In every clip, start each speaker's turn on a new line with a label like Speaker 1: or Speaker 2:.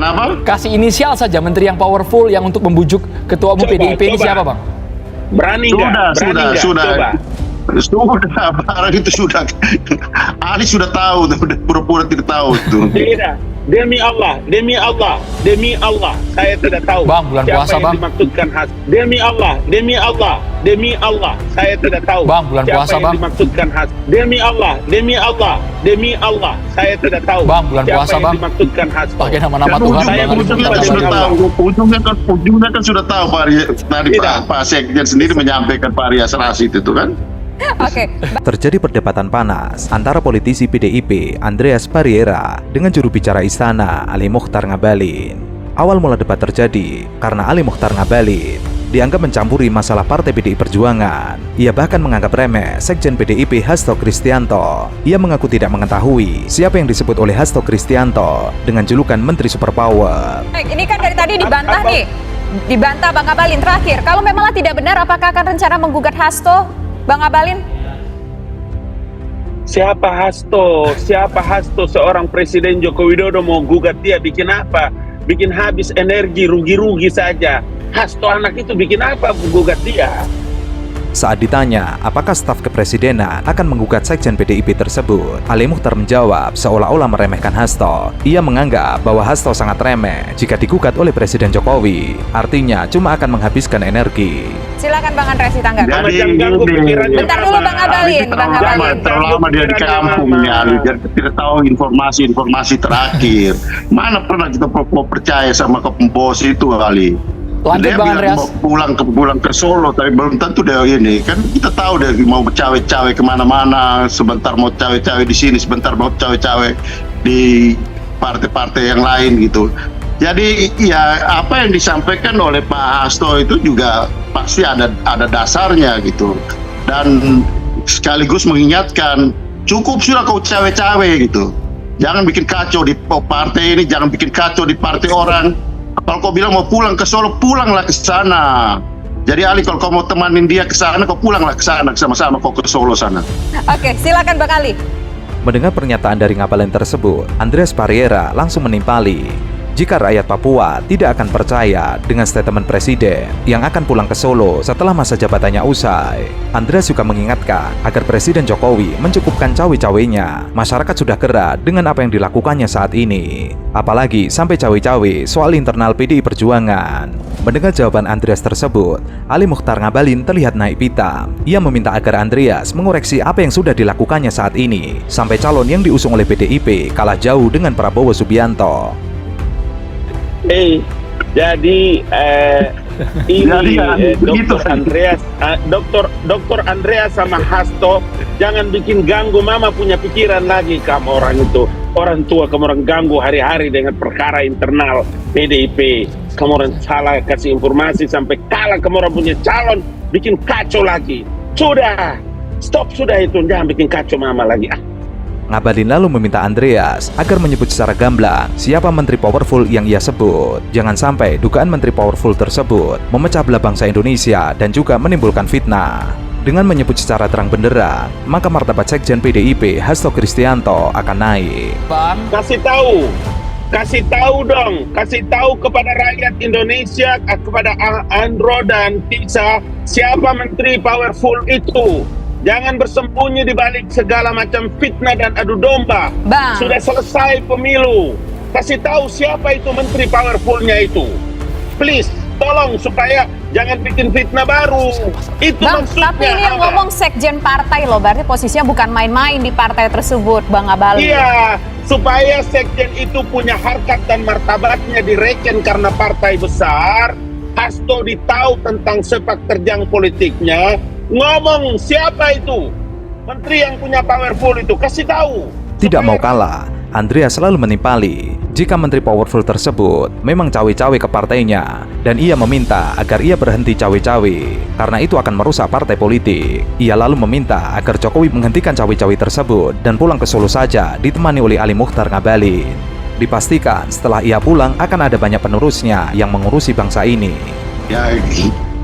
Speaker 1: Kenapa?
Speaker 2: Kasih inisial saja menteri yang powerful yang untuk membujuk ketua umum PDIP ini siapa, Bang?
Speaker 3: Berani nggak?
Speaker 1: Sudah. Sudah, barang itu sudah. Ali sudah tahu, pura-pura tidak tahu itu.
Speaker 3: Tidak. Demi Allah, saya tidak tahu.
Speaker 2: Bang, bulan
Speaker 3: siapa
Speaker 2: puasa,
Speaker 3: yang
Speaker 2: Bang.
Speaker 3: dimaksudkan Demi Allah, saya tidak tahu.
Speaker 2: Bang, bulan
Speaker 3: siapa
Speaker 2: puasa,
Speaker 3: yang
Speaker 2: Bang.
Speaker 3: dimaksudkan Demi Allah, saya tidak tahu.
Speaker 2: Bang, bulan
Speaker 3: siapa
Speaker 2: puasa,
Speaker 3: yang
Speaker 2: Bang.
Speaker 3: dimaksudkan
Speaker 2: Pakai nama-nama Tuhan.
Speaker 3: Saya
Speaker 1: Ujungnya kan sudah tahu. Ujungnya kan sudah tahu Pak Arya. Tadi Pak Sekjen sendiri menyampaikan Pak Arya Rasid itu kan.
Speaker 4: Oke.
Speaker 5: Terjadi perdebatan panas antara politisi PDIP Andreas Pariera dengan juru bicara istana Ali Mochtar Ngabalin. Awal mula debat terjadi karena Ali Mochtar Ngabalin dianggap mencampuri masalah partai PDI Perjuangan. Ia bahkan menganggap remeh Sekjen PDIP Hasto Kristianto. Ia mengaku tidak mengetahui siapa yang disebut oleh Hasto Kristianto dengan julukan Menteri Superpower.
Speaker 4: Baik, ini kan dari tadi dibantah nih. Dibantah Bang Ngabalin. Terakhir, kalau memanglah tidak benar, apakah akan rencana menggugat Hasto, Bang Ngabalin?
Speaker 3: Siapa Hasto seorang Presiden Joko Widodo mau gugat dia bikin apa? Bikin habis energi, rugi-rugi saja. Hasto anak itu bikin apa gugat dia?
Speaker 5: Saat ditanya apakah staf kepresidenan akan menggugat sekjen PDIP tersebut, Ali Mochtar menjawab seolah-olah meremehkan Hasto. Ia menganggap bahwa Hasto sangat remeh jika digugat oleh Presiden Jokowi. Artinya cuma akan menghabiskan energi.
Speaker 4: Silakan Bang Andreas ditanggapi.
Speaker 3: Bentar
Speaker 4: dulu Bang Ngabalin.
Speaker 1: Terlalu lama dia di kampung ya, jadi tidak tahu informasi terakhir. Mana pernah kita percaya sama kepembos itu Ali?
Speaker 2: Lanjut
Speaker 1: Dia
Speaker 2: Bang
Speaker 1: bilang
Speaker 2: Andreas.
Speaker 1: pulang ke Solo, tapi belum tentu dia ini. Kan kita tahu dia mau cawe-cawe kemana-mana, sebentar mau cawe-cawe di sini, sebentar mau cawe-cawe di partai-partai yang lain gitu. Jadi ya apa yang disampaikan oleh Pak Hasto itu juga pasti ada dasarnya gitu. Dan sekaligus mengingatkan, cukup sudah kau cawe-cawe gitu. Jangan bikin kacau di partai ini, jangan bikin kacau di partai orang. Kalau kau bilang mau pulang ke Solo, pulanglah ke sana. Jadi Ali, kalau kau mau temanin dia ke sana, kau pulanglah ke sana, sama-sama kau ke Solo sana.
Speaker 4: Oke, silakan Bang Ali.
Speaker 5: Mendengar pernyataan dari Ngabalin tersebut, Andreas Pariera langsung menimpali. Jika rakyat Papua tidak akan percaya dengan statement presiden yang akan pulang ke Solo setelah masa jabatannya usai, Andreas juga mengingatkan agar Presiden Jokowi mencukupkan cawe-cawenya. Masyarakat sudah gerah dengan apa yang dilakukannya saat ini, apalagi sampai cawe-cawe soal internal PDI Perjuangan. Mendengar jawaban Andreas tersebut, Ali Mochtar Ngabalin terlihat naik pitam. Ia meminta agar Andreas mengoreksi apa yang sudah dilakukannya saat ini, sampai calon yang diusung oleh PDIP kalah jauh dengan Prabowo Subianto.
Speaker 3: Jadi Dokter Andreas sama Hasto, jangan bikin ganggu Mama punya pikiran lagi kamu orang itu. Orang tua kamu orang ganggu hari-hari dengan perkara internal PDIP. Kamu orang salah kasih informasi sampai kalah kamu orang punya calon, bikin kacau lagi. Sudah, stop sudah itu, jangan bikin kacau Mama lagi.
Speaker 5: Ngabalin lalu meminta Andreas agar menyebut secara gamblang siapa menteri powerful yang ia sebut. Jangan sampai dugaan menteri powerful tersebut memecah belah bangsa Indonesia dan juga menimbulkan fitnah. Dengan menyebut secara terang benderang, maka martabat Sekjen PDIP Hasto Kristianto akan naik.
Speaker 2: Bang,
Speaker 3: Kasih tahu kepada rakyat Indonesia, kepada Andro dan Tisa, siapa menteri powerful itu. Jangan bersembunyi di balik segala macam fitnah dan adu domba.
Speaker 4: Bang.
Speaker 3: Sudah selesai pemilu. Kasih tahu siapa itu menteri powerfulnya itu. Please, tolong supaya jangan bikin fitnah baru. Itu
Speaker 4: Bang,
Speaker 3: maksudnya.
Speaker 4: tapi ini yang ngomong sekjen partai loh, berarti posisinya bukan main-main di partai tersebut, Bang Ngabalin.
Speaker 3: Iya, supaya sekjen itu punya harkat dan martabatnya direken karena partai besar. Hasto ditahu tentang sepak terjang politiknya. Ngomong siapa itu menteri yang punya powerful itu, kasih tahu.
Speaker 5: Tidak mau kalah, Andreas selalu menimpali jika menteri powerful tersebut memang cawe-cawe ke partainya, dan ia meminta agar ia berhenti cawe-cawe karena itu akan merusak partai politik. Ia lalu meminta agar Jokowi menghentikan cawe-cawe tersebut dan pulang ke Solo saja ditemani oleh Ali Mochtar Ngabalin. Dipastikan setelah ia pulang akan ada banyak penerusnya yang mengurusi bangsa ini.
Speaker 1: Ya,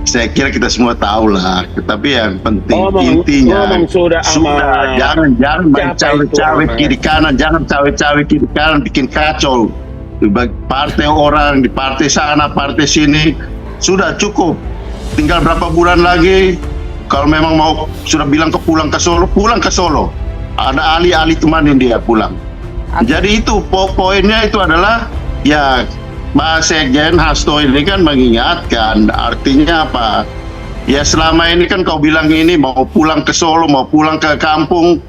Speaker 1: saya kira kita semua tahu lah, tapi yang penting intinya
Speaker 3: sudah
Speaker 1: jangan main cawe-cawe kiri kanan, jangan cawe-cawe kiri kanan bikin kacau. partai orang, di partai sana, partai sini, sudah cukup. Tinggal berapa bulan lagi, kalau memang mau sudah bilang pulang ke Solo, pulang ke Solo. Ada ahli-ahli temanin dia pulang. Jadi itu poinnya itu adalah ya Pak Sekjen Hasto ini kan mengingatkan, artinya apa? Ya selama ini kan kau bilang ini mau pulang ke Solo, mau pulang ke kampung,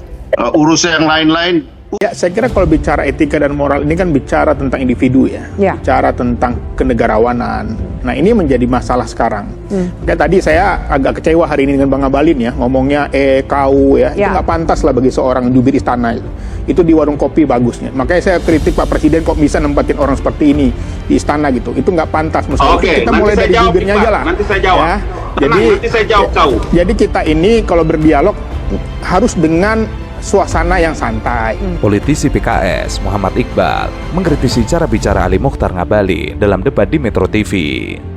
Speaker 1: urusan yang lain-lain.
Speaker 6: Ya, saya kira kalau bicara etika dan moral ini kan bicara tentang individu ya, bicara tentang kenegarawanan. Nah ini menjadi masalah sekarang. Kayak tadi saya agak kecewa hari ini dengan Bang Ngabalin ya, ngomongnya kau ya, itu nggak pantas lah bagi seorang jubir istana itu di warung kopi bagusnya. Makanya saya kritik Pak Presiden kok bisa nempatin orang seperti ini di istana gitu. Itu nggak pantas.
Speaker 3: Oke,
Speaker 6: kita mulai dari jubirnya aja lah.
Speaker 3: Nanti saya jawab.
Speaker 6: Ya.
Speaker 3: Nanti saya jawab kau.
Speaker 6: Jadi kita ini kalau berdialog harus dengan suasana yang santai.
Speaker 5: Politisi PKS Muhammad Iqbal mengkritisi cara bicara Ali Mochtar Ngabalin dalam debat di Metro TV.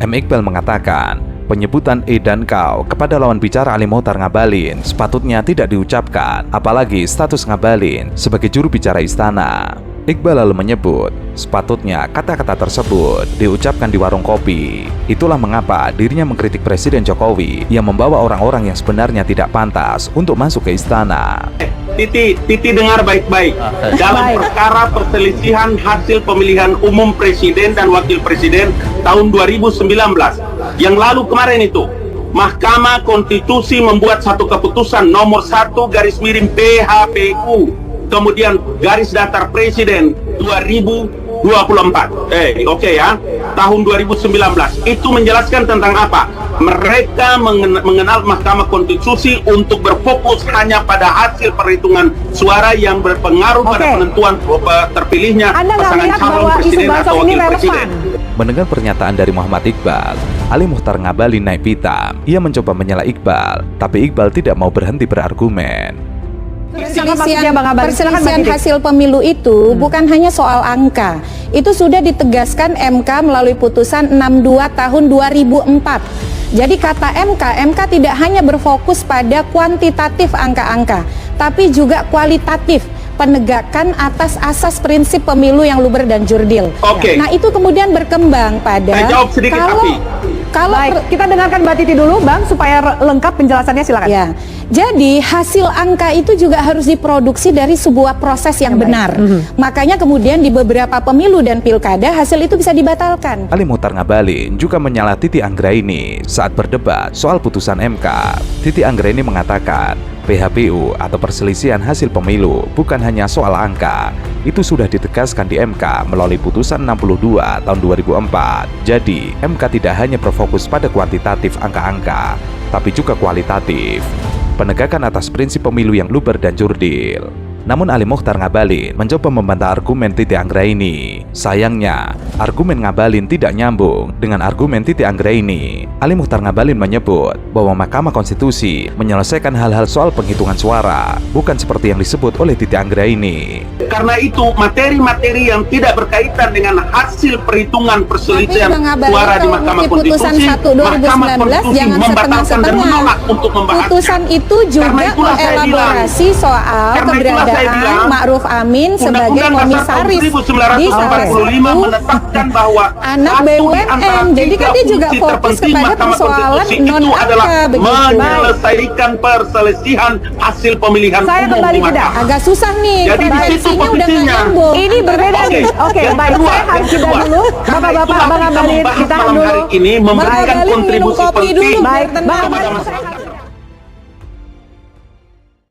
Speaker 5: M. Iqbal mengatakan, penyebutan dan kau kepada lawan bicara Ali Mochtar Ngabalin sepatutnya tidak diucapkan, apalagi status Ngabalin sebagai juru bicara istana. Iqbal lalu menyebut, sepatutnya kata-kata tersebut diucapkan di warung kopi. Itulah mengapa dirinya mengkritik Presiden Jokowi yang membawa orang-orang yang sebenarnya tidak pantas untuk masuk ke istana.
Speaker 3: Titi dengar baik-baik. Dalam perkara perselisihan hasil pemilihan umum presiden dan wakil presiden tahun 2019 yang lalu kemarin itu, Mahkamah Konstitusi membuat satu keputusan nomor 1/PHPU, kemudian garis datar presiden 2024. Tahun 2019 itu menjelaskan tentang apa? Mereka mengenal Mahkamah Konstitusi untuk berfokus hanya pada hasil perhitungan suara yang berpengaruh pada penentuan terpilihnya pasangan calon presiden atau wakil presiden.
Speaker 5: Mendengar pernyataan dari Muhammad Iqbal, Ali Mochtar Ngabalin naik pitam. Ia mencoba menyela Iqbal, tapi Iqbal tidak mau berhenti berargumen.
Speaker 7: Perselisihan hasil pemilu itu bukan hanya soal angka. Itu sudah ditegaskan MK melalui putusan 62 tahun 2004. Jadi kata MK tidak hanya berfokus pada kuantitatif angka-angka, tapi juga kualitatif penegakan atas asas prinsip pemilu yang luber dan jurdil. Nah itu kemudian berkembang pada
Speaker 3: Saya jawab sedikit,
Speaker 8: kita dengarkan Mbak Titi dulu, Bang, supaya lengkap penjelasannya, silakan.
Speaker 7: Ya, jadi hasil angka itu juga harus diproduksi dari sebuah proses yang benar. Makanya kemudian di beberapa pemilu dan pilkada hasil itu bisa dibatalkan.
Speaker 5: Ali Mochtar Ngabalin juga menyala Titi Anggraini saat berdebat soal putusan MK. Titi Anggraini mengatakan, PHPU atau perselisihan hasil pemilu bukan hanya soal angka. Itu sudah ditegaskan di MK melalui putusan 62 tahun 2004. Jadi, MK tidak hanya berfokus pada kuantitatif angka-angka, tapi juga kualitatif. Penegakan atas prinsip pemilu yang luber dan jurdil. Namun Ali Mochtar Ngabalin mencoba membantah argumen Titi Anggraini. Sayangnya, argumen Ngabalin tidak nyambung dengan argumen Titi Anggraini. Ali Mochtar Ngabalin menyebut bahwa Mahkamah Konstitusi menyelesaikan hal-hal soal penghitungan suara, bukan seperti yang disebut oleh Titi Anggraini.
Speaker 3: Karena itu materi-materi yang tidak berkaitan dengan hasil perhitungan perselisihan suara di Mahkamah Konstitusi, Mahkamah Konstitusi membatalkan dan menolak untuk membahasnya.
Speaker 7: Putusan itu juga mengelaborasi soal keberadaan Ma'ruf Amin sebagai komisaris di salah satu
Speaker 3: menetapkan bahwa
Speaker 7: anak BUMN. Jadi kan dia juga fokus kepada persoalan non-angka begitu.
Speaker 3: Menyelesaikan perselisihan hasil pemilihan
Speaker 8: Saya
Speaker 3: umum
Speaker 8: kembali
Speaker 3: di
Speaker 8: tidak.
Speaker 3: Mahkamah.
Speaker 7: Agak susah nih,
Speaker 3: Jadi di situ
Speaker 7: predksinya udah nggak
Speaker 3: posisinya.
Speaker 7: nyambung.
Speaker 8: Ini berbeda nih. Oke, baik. Saya harus jeda dulu. Bapak-bapak, Bang Ngabalin, ditahan dulu.
Speaker 3: Ini memberikan
Speaker 7: Bang Ngabalin minum
Speaker 3: kontribusi
Speaker 7: kopi
Speaker 3: penting
Speaker 7: dulu.
Speaker 8: Baik, Bang
Speaker 3: kepada
Speaker 8: Ngabalin,
Speaker 3: masyarakat.